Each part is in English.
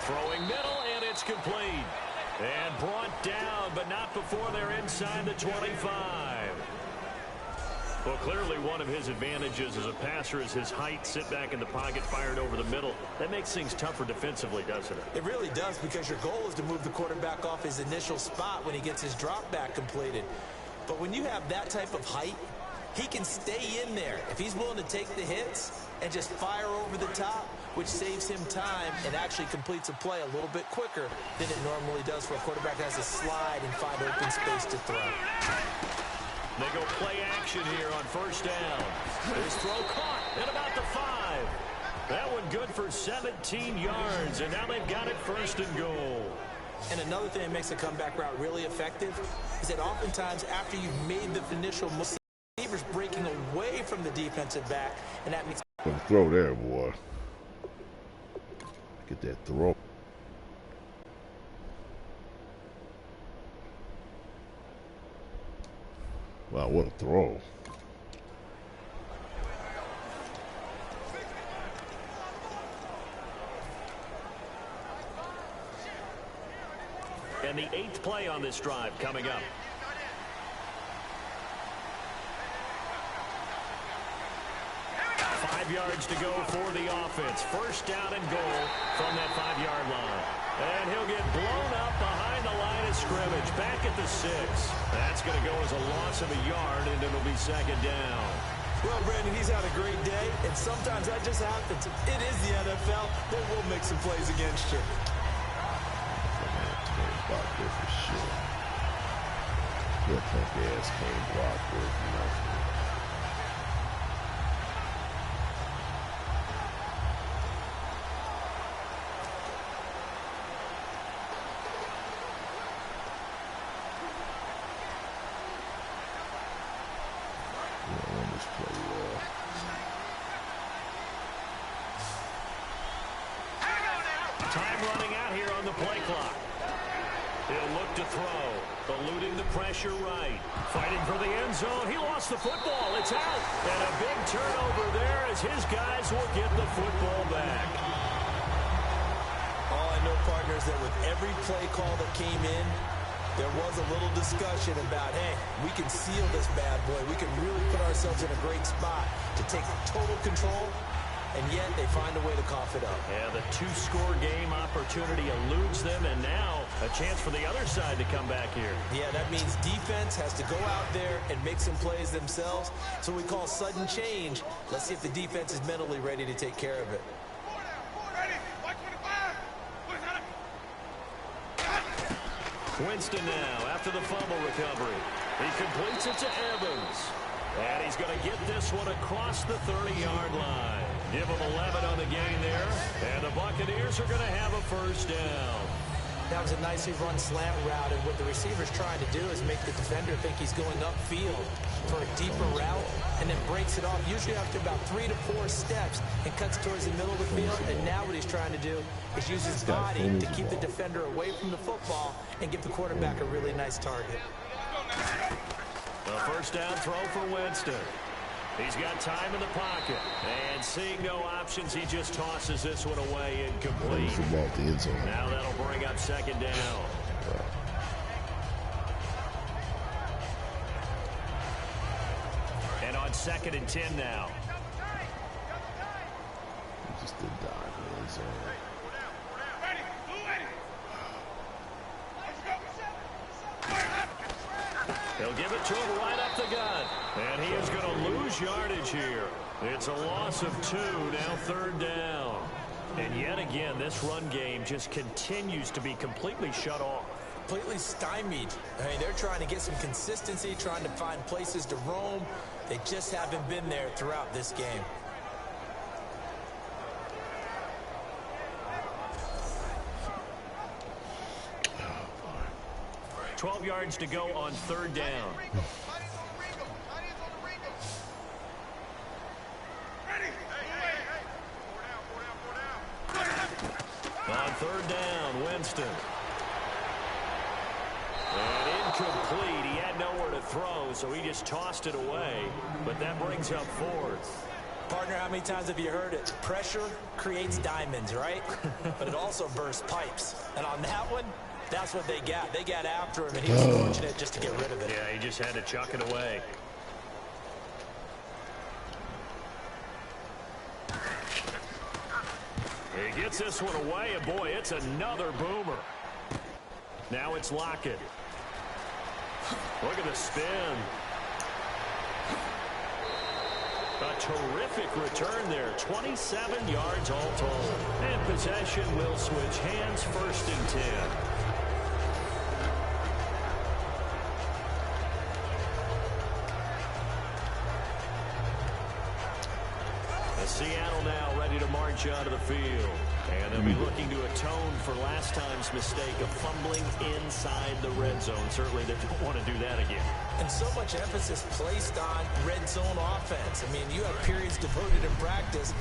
Throwing middle, and it's complete. And brought down, but not before they're inside the 25. Well, clearly one of his advantages as a passer is his height. Sit back in the pocket, fired over the middle. That makes things tougher defensively, doesn't it? It really does, because your goal is to move the quarterback off his initial spot when he gets his drop back completed. But when you have that type of height, he can stay in there if he's willing to take the hits and just fire over the top, which saves him time and actually completes a play a little bit quicker than it normally does for a quarterback that has to slide and find open space to throw. They go play action here on first down. His throw caught at about the 5. That one good for 17 yards, and now they've got it first and goal. And another thing that makes a comeback route really effective is that oftentimes after you've made the initial move, the receiver's breaking away from the defensive back, and that makes... Throw there, boy. Get that throw. Wow, what a throw. And the 8th play on this drive coming up. Five yards to go for the offense. First down and goal from that 5-yard line. And he'll get blown up behind the line of scrimmage. Back at the 6. That's going to go as a loss of a yard, and it'll be second down. Well, Brandon, he's had a great day, and sometimes that just happens. It is the NFL. They will make some plays against you. Block there for sure. That punk ass can't block worth nothing. Time running out here on the play clock. He'll look to throw, eluding the pressure right. Fighting for the end zone. He lost the football. It's out. And a big turnover there as his guys will get the football back. All I know, partner, is that with every play call that came in, there was a little discussion about, hey, we can seal this bad boy. We can really put ourselves in a great spot to take total control. And yet they find a way to cough it up. Yeah, the 2-score game opportunity eludes them, and now a chance for the other side to come back here. Yeah, that means defense has to go out there and make some plays themselves. So we call sudden change. Let's see if the defense is mentally ready to take care of it. Winston now after the fumble recovery. He completes it to Evans. And he's going to get this one across the 30-yard line. Give him 11 on the game there. And the Buccaneers are going to have a first down. That was a nicely run slant route, and what the receiver's trying to do is make the defender think he's going upfield for a deeper route, and then breaks it off, usually after about 3 to 4 steps, and cuts towards the middle of the field. And now what he's trying to do is use his body to keep the defender away from the football and give the quarterback a really nice target. The first down throw for Winston. He's got time in the pocket. And seeing no options, he just tosses this one away incomplete. Now that'll bring up second down. And on 2nd and 10 now. He just did dive in his zone. He'll give it to him right up the gut. And he is going to lose yardage here. It's a loss of 2, now 3rd down. And yet again, this run game just continues to be completely shut off. Completely stymied. I mean, they're trying to get some consistency, trying to find places to roam. They just haven't been there throughout this game. 12 yards to go on 3rd down. On 3rd down, Winston. And incomplete. He had nowhere to throw, so he just tossed it away. But that brings up 4th. Partner, how many times have you heard it? Pressure creates diamonds, right? But it also bursts pipes. And on that one, that's what they got. They got after him, and he was fortunate just to get rid of it. Yeah, he just had to chuck it away. He gets this one away, and boy, it's another boomer. Now it's Lockett. Look at the spin. A terrific return there. 27 yards all told. And possession will switch hands, 1st and 10. Seattle now ready to march out of the field. And they'll be looking to atone for last time's mistake of fumbling inside the red zone. Certainly they don't want to do that again. And so much emphasis placed on red zone offense. I mean, you have periods devoted in practice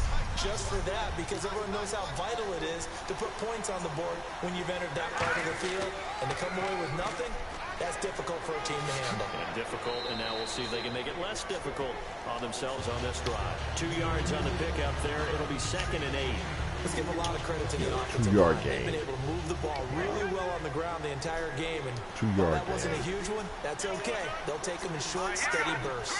just for that because everyone knows how vital it is to put points on the board when you've entered that part of the field. And to come away with nothing, that's difficult for a team to handle. And difficult, and now we'll see if they can make it less difficult on themselves on this drive. 2 yards on the pickup there. It'll be 2nd and 8. Let's give a lot of credit to the offensive line. They've been able to move the ball really well on the ground the entire game. And while that wasn't a huge one, that's okay. They'll take them in short, steady bursts.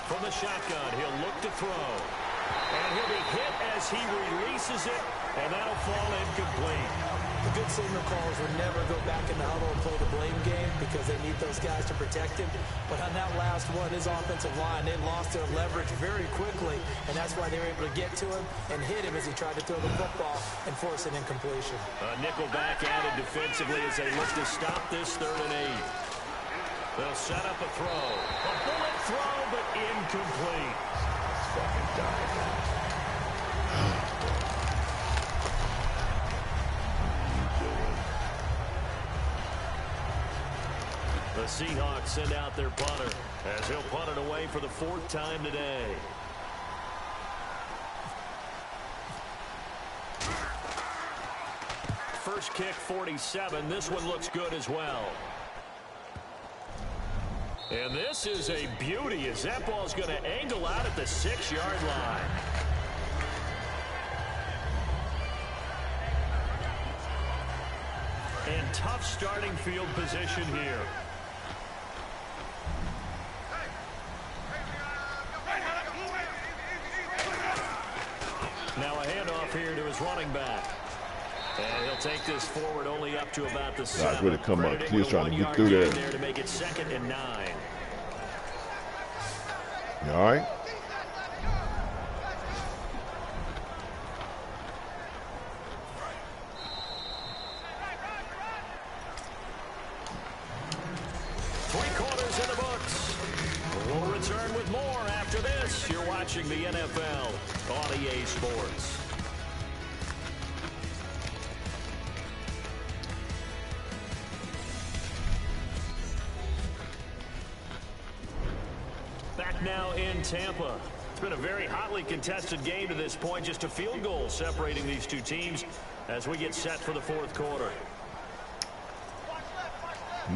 From the shotgun, he'll look to throw. And he'll be hit as he releases it, and that'll fall incomplete. The good signal callers would never go back in the huddle and play the blame game because they need those guys to protect him. But on that last one, his offensive line, they lost their leverage very quickly, and that's why they were able to get to him and hit him as he tried to throw the football and force an incompletion. A nickel back added defensively as they look to stop this 3rd and 8. They'll set up a throw. A bullet throw, but incomplete. Fucking die now. The Seahawks send out their punter as he'll punt it away for the 4th time today. First kick, 47. This one looks good as well. And this is a beauty as that ball's going to angle out at the 6-yard line. And tough starting field position here. Now a handoff here to his running back. And he'll take this forward only up to about the 7. Good to come up. He's trying to get through there. To make it 2nd and 9. You all right? Three-quarters in the books. We'll return with more after this. You're watching the NFL on EA Sports. Back now in Tampa. It's been a very hotly contested game to this point. Just a field goal separating these two teams as we get set for the 4th quarter.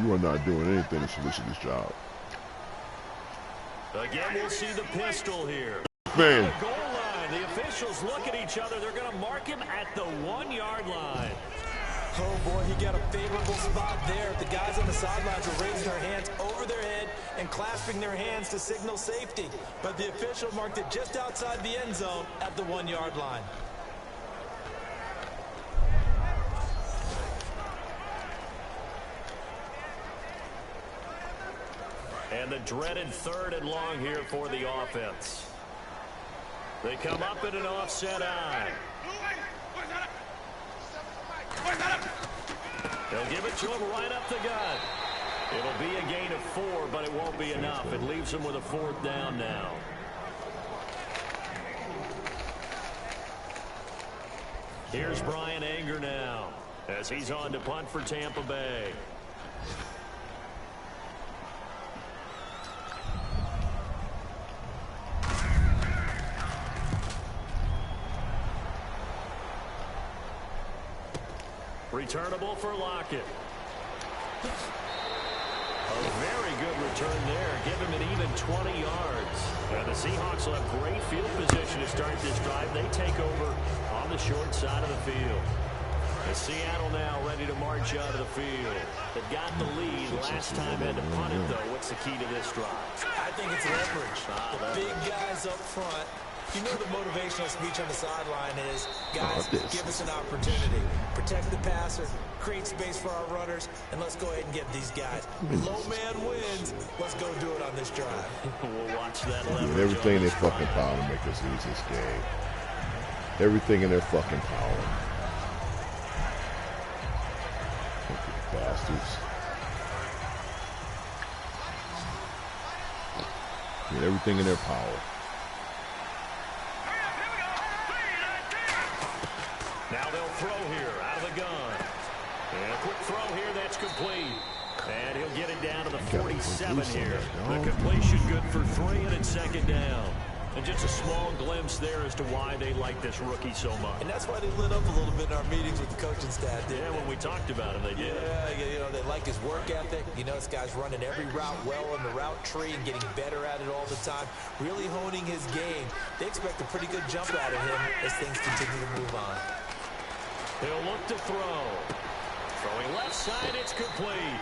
You are not doing anything to solicit this job. Again, we'll see the pistol here. Man. The goal line. The officials look at each other. They're going to mark him at the 1-yard line. Oh, boy, he got a favorable spot there. The guys on the sidelines are raising their hands over their head and clasping their hands to signal safety. But the official marked it just outside the end zone at the 1-yard line. And the dreaded 3rd and long here for the offense. They come up in an offset eye. They'll give it to him right up the gut. It'll be a gain of 4, but it won't be enough. It leaves him with a 4th down now. Here's Brian Anger now as he's on to punt for Tampa Bay. Returnable for Lockett. A very good return there. Give him an even 20 yards. And the Seahawks will have great field position to start this drive. They take over on the short side of the field. And Seattle now ready to march out of the field. They've got the lead last time had to punt it, though. What's the key to this drive? I think it's leverage. The big guys up front. You know the motivational speech on the sideline is, guys, give us an opportunity. Protect the passer, create space for our runners, and let's go ahead and get these guys. Low man wins. Let's go do it on this drive. We'll watch that leverage. Everything in their fucking power to make us lose this game. Everything in their fucking power. Fucking bastards. Get everything in their power. Now they'll throw here out of the gun. And a quick throw here, that's complete. And he'll get it down to the 47 here. The completion good for 3, and it's second down. And just a small glimpse there as to why they like this rookie so much. And that's why they lit up a little bit in our meetings with the coaching staff. Yeah, when we talked about him, they did. Yeah, you know, they like his work ethic. You know, this guy's running every route well in the route tree and getting better at it all the time, really honing his game. They expect a pretty good jump out of him as things continue to move on. He'll look to throw. Throwing left side, it's complete.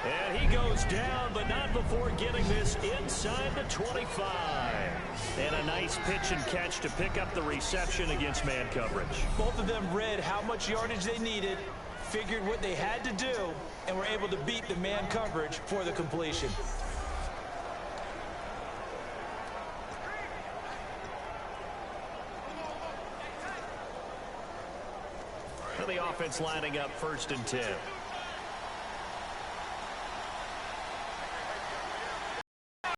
And he goes down, but not before getting this inside the 25. And a nice pitch and catch to pick up the reception against man coverage. Both of them read how much yardage they needed, figured what they had to do, and were able to beat the man coverage for the completion. And the offense lining up 1st and 10.